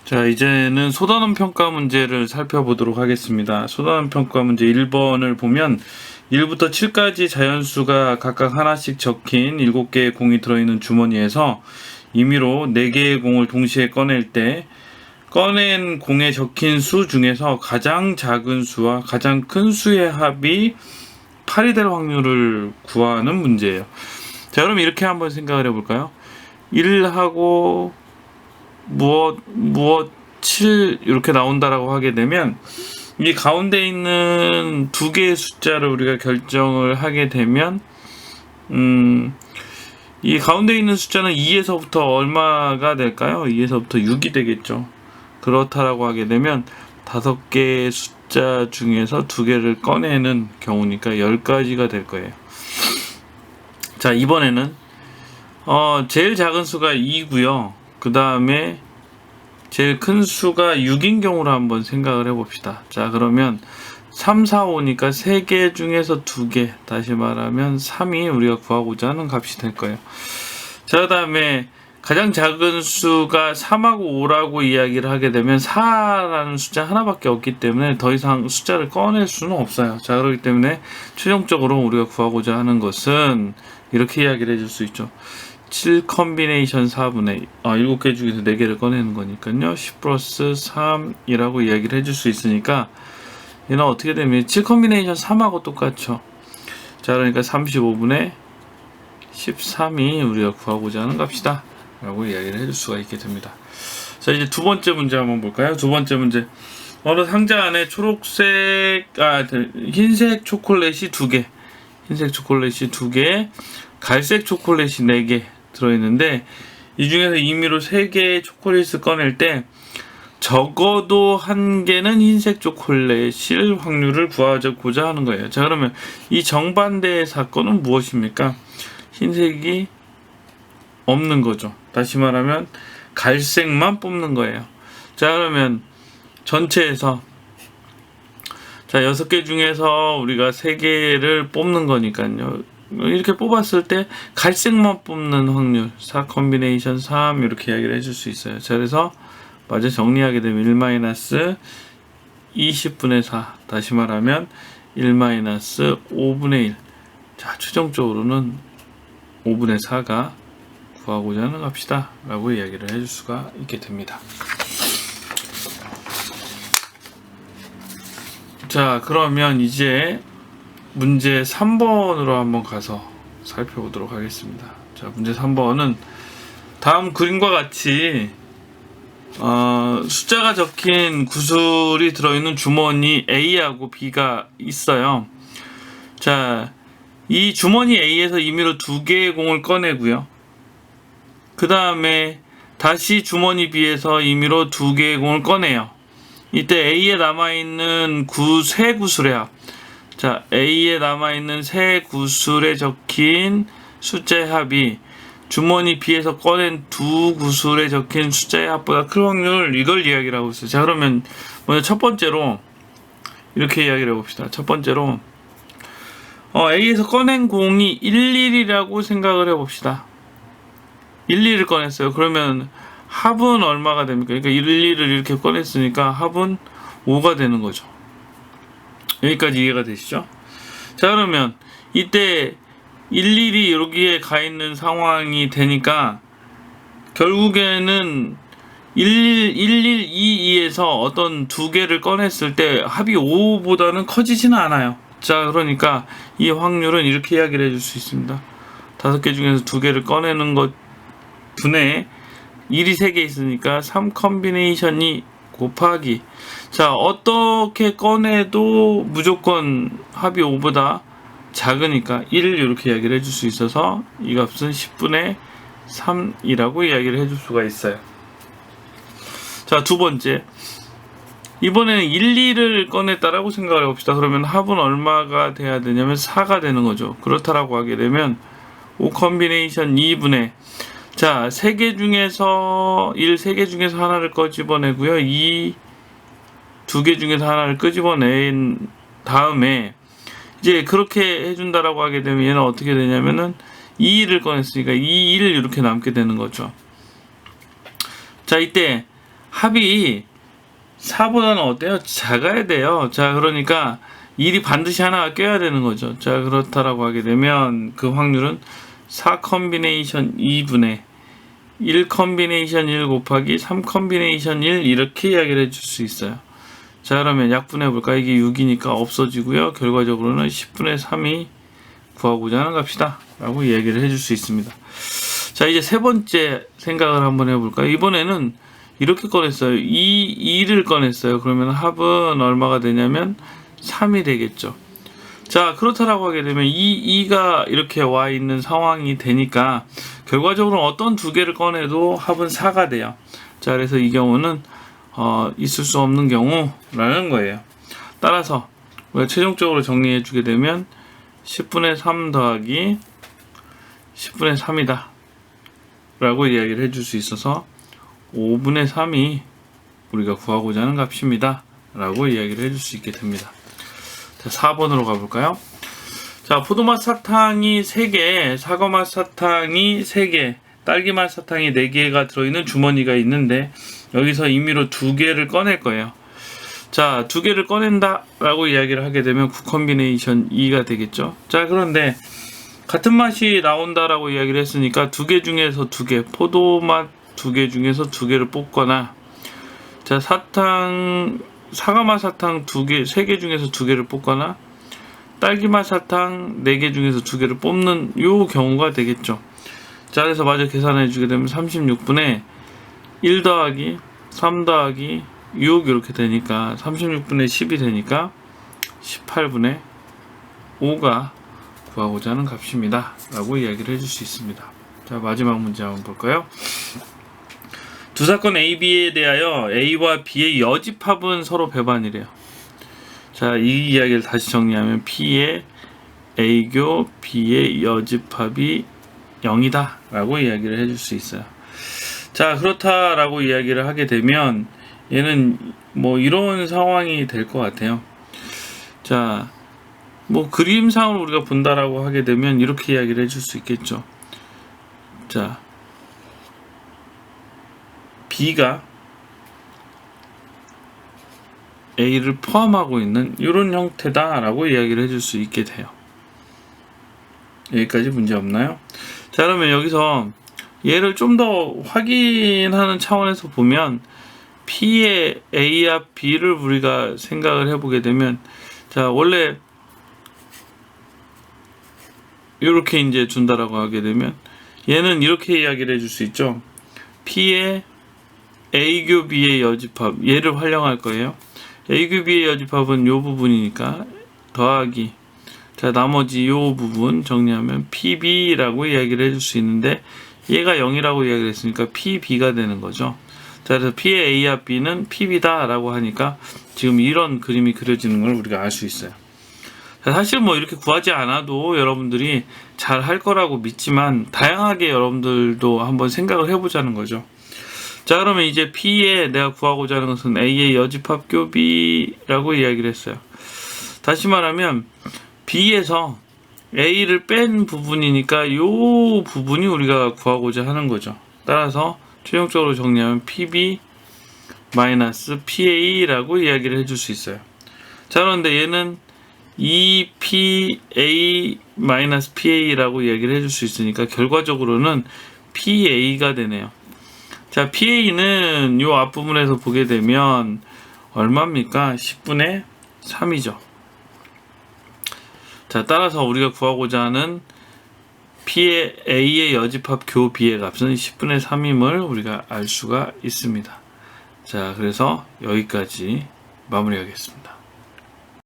자, 이제는 소단원 평가 문제를 살펴보도록 하겠습니다. 소단원 평가 문제 1번을 보면 1부터 7까지 자연수가 각각 하나씩 적힌 7개의 공이 들어있는 주머니에서 임의로 4개의 공을 동시에 꺼낼 때 꺼낸 공에 적힌 수 중에서 가장 작은 수와 가장 큰 수의 합이 8이 될 확률을 구하는 문제예요. 자, 그럼 이렇게 한번 생각을 해볼까요? 1하고 무엇 7 이렇게 나온다라고 하게 되면 이 가운데 있는 두 개의 숫자를 우리가 결정을 하게 되면 이 가운데 있는 숫자는 2에서부터 얼마가 될까요? 2에서부터 6이 되겠죠. 그렇다라고 하게 되면 5개의 숫자 중에서 2개를 꺼내는 경우니까 10가지가 될 거예요. 자, 이번에는 제일 작은 수가 2고요. 그 다음에 제일 큰 수가 6인 경우로 한번 생각을 해봅시다. 자, 그러면 3, 4, 5니까 3개 중에서 2개, 다시 말하면 3이 우리가 구하고자 하는 값이 될 거예요. 자, 그 다음에 가장 작은 수가 3하고 5라고 이야기를 하게 되면 4라는 숫자 하나밖에 없기 때문에 더 이상 숫자를 꺼낼 수는 없어요. 자, 그렇기 때문에 최종적으로 우리가 구하고자 하는 것은 이렇게 이야기를 해줄 수 있죠. 7 컨비네이션 4분의 7개 중에서 4개를 꺼내는 거니까요. 10 플러스 3이라고 이야기를 해줄 수 있으니까 얘는 어떻게 되면 7 컨비네이션 3하고 똑같죠. 자, 그러니까 35분의 13이 우리가 구하고자 하는 값이다 라고 이야기를 해줄 수가 있게 됩니다. 자, 이제 두 번째 문제 한번 볼까요? 두 번째 문제. 어느 상자 안에 흰색 초콜릿이 2개, 흰색 초콜릿이 2개, 갈색 초콜릿이 4개 들어있는데 이 중에서 임의로 3개의 초콜릿을 꺼낼 때 적어도 1개는 흰색 초콜릿일 확률을 구하고자 하는 거예요. 자, 그러면 이 정반대의 사건은 무엇입니까? 흰색이 없는 거죠. 다시 말하면 갈색만 뽑는 거예요. 자, 그러면 전체에서 자 6개 중에서 우리가 3개를 뽑는 거니까요. 이렇게 뽑았을 때 갈색만 뽑는 확률 4 컨비네이션 3 이렇게 이야기를 해줄 수 있어요. 자, 그래서 마저 정리하게 되면 1-20분의 4 다시 말하면 1-5분의 1. 자, 최종적으로는 5분의 4가 구하고자 하는 값이다 라고 이야기를 해줄 수가 있게 됩니다. 자, 그러면 이제 문제 3번으로 한번 가서 살펴보도록 하겠습니다. 자, 문제 3번은 다음 그림과 같이 숫자가 적힌 구슬이 들어있는 주머니 A하고 B가 있어요. 자, 이 주머니 A에서 임의로 2개의 공을 꺼내고요. 그 다음에 다시 주머니 B에서 임의로 2개의 공을 꺼내요. 이때 A에 남아있는 세 구슬의 합. 자, A에 남아있는 세 구슬에 적힌 숫자의 합이 주머니 B에서 꺼낸 2 구슬에 적힌 숫자의 합보다 큰 확률, 이걸 이야기를 하고 있어요. 자, 그러면 먼저 첫 번째로 이렇게 이야기를 해봅시다. 첫 번째로 A에서 꺼낸 공이 11이라고 생각을 해봅시다. 11을 꺼냈어요. 그러면 합은 얼마가 됩니까? 그러니까 11을 이렇게 꺼냈으니까 합은 5가 되는 거죠. 여기까지 이해가 되시죠? 자, 그러면 이때 11이 여기에 가 있는 상황이 되니까 결국에는 1122에서 어떤 2개를 꺼냈을 때 합이 5보다는 커지지는 않아요. 자, 그러니까 이 확률은 이렇게 이야기를 해줄 수 있습니다. 5개 중에서 2개를 꺼내는 것 분의 1이 3개 있으니까 3 컨비네이션이 곱하기, 자, 어떻게 꺼내도 무조건 합이 5보다 작으니까 1을 이렇게 이야기를 해줄 수 있어서 이 값은 10분의 3이라고 이야기를 해줄 수가 있어요. 자, 두 번째, 이번에는 2를 꺼냈다라고 생각을 해봅시다. 그러면 합은 얼마가 돼야 되냐면 4가 되는 거죠. 그렇다라고 하게 되면 5 컨비네이션 2분의, 자, 3개 중에서 3개 중에서 하나를 꺼집어내고요. 2개 중에서 하나를 끄집어낸 다음에 이제 그렇게 해준다라고 하게 되면 얘는 어떻게 되냐면은 2를 꺼냈으니까 2를 이렇게 남게 되는 거죠. 자, 이때 합이 4보다는 어때요? 작아야 돼요. 자, 그러니까 1이 반드시 하나가 껴야 되는 거죠. 자, 그렇다라고 하게 되면 그 확률은 4 컨비네이션 2분의 1 컨비네이션 1 곱하기 3 컨비네이션 1 이렇게 이야기를 해줄 수 있어요. 자, 그러면 약분해 볼까? 이게 6이니까 없어지고요. 결과적으로는 10분의 3이 구하고자 하는 값이다 라고 이야기를 해줄 수 있습니다. 자, 이제 세 번째 생각을 한번 해볼까요? 이번에는 이렇게 꺼냈어요. 2를 꺼냈어요. 그러면 합은 얼마가 되냐면 3이 되겠죠. 자, 그렇다라고 하게 되면 2가 이렇게 와 있는 상황이 되니까 결과적으로 어떤 두 개를 꺼내도 합은 4가 돼요. 자, 그래서 이 경우는 있을 수 없는 경우라는 거예요. 따라서 우리가 최종적으로 정리해 주게 되면 10분의 3 더하기 10분의 3이다 라고 이야기를 해줄 수 있어서 5분의 3이 우리가 구하고자 하는 값입니다 라고 이야기를 해줄 수 있게 됩니다. 자, 4번으로 가볼까요? 자, 포도맛 사탕이 3개, 사과맛 사탕이 3개, 딸기맛 사탕이 4개가 들어있는 주머니가 있는데 여기서 임의로 2개를 꺼낼 거예요. 자, 2개를 꺼낸다 라고 이야기를 하게 되면 9 컨비네이션 2가 되겠죠. 자, 그런데 같은 맛이 나온다라고 이야기를 했으니까 2개 중에서 2개, 포도맛 2개 중에서 2개를 뽑거나, 자, 사과맛 사탕 2개, 3개 중에서 2개를 뽑거나, 딸기맛 사탕 4개 중에서 2개를 뽑는 요 경우가 되겠죠. 자, 그래서 마저 계산해 주게 되면 36분의 1 더하기 3 더하기 6 이렇게 되니까 36분의 10이 되니까 18분의 5가 구하고자 하는 값입니다 라고 이야기를 해줄 수 있습니다. 자, 마지막 문제 한번 볼까요? 두 사건 A, B에 대하여 A와 B의 여집합은 서로 배반이래요. 자, 이 이야기를 다시 정리하면 P의 A교 B의 여집합이 0이다 라고 이야기를 해줄 수 있어요. 자, 그렇다라고 이야기를 하게 되면 얘는 뭐 이런 상황이 될 것 같아요. 자, 뭐 그림상으로 우리가 본다라고 하게 되면 이렇게 이야기를 해줄 수 있겠죠. 자, B가 A를 포함하고 있는 이런 형태다 라고 이야기를 해줄 수 있게 돼요. 여기까지 문제 없나요? 자, 그러면 여기서 얘를 좀 더 확인하는 차원에서 보면 P의 A와 B를 우리가 생각을 해보게 되면, 자, 원래 이렇게 이제 준다라고 하게 되면 얘는 이렇게 이야기를 해줄 수 있죠. P의 A교 B의 여집합, 얘를 활용할 거예요. A교 B의 여집합은 요 부분이니까 더하기, 자, 나머지 요 부분 정리하면 PB라고 이야기를 해줄 수 있는데 얘가 0이라고 이야기를 했으니까 PB가 되는 거죠. 자, 그래서 P의 A와 B는 PB다 라고 하니까 지금 이런 그림이 그려지는 걸 우리가 알 수 있어요. 자, 사실 뭐 이렇게 구하지 않아도 여러분들이 잘 할 거라고 믿지만 다양하게 여러분들도 한번 생각을 해보자는 거죠. 자, 그러면 이제 P에 내가 구하고자 하는 것은 A의 여집합 교비라고 이야기를 했어요. 다시 말하면 B에서 A를 뺀 부분이니까 이 부분이 우리가 구하고자 하는 거죠. 따라서 최종적으로 정리하면 PB 마이너스 PA라고 이야기를 해줄 수 있어요. 자, 그런데 얘는 2PA 마이너스 PA라고 이야기를 해줄 수 있으니까 결과적으로는 PA가 되네요. 자, PA는 이 앞부분에서 보게 되면 얼마입니까? 10분의 3이죠. 자, 따라서 우리가 구하고자 하는 P의 A의 여집합 교 B의 값은 10분의 3임을 우리가 알 수가 있습니다. 자, 그래서 여기까지 마무리하겠습니다.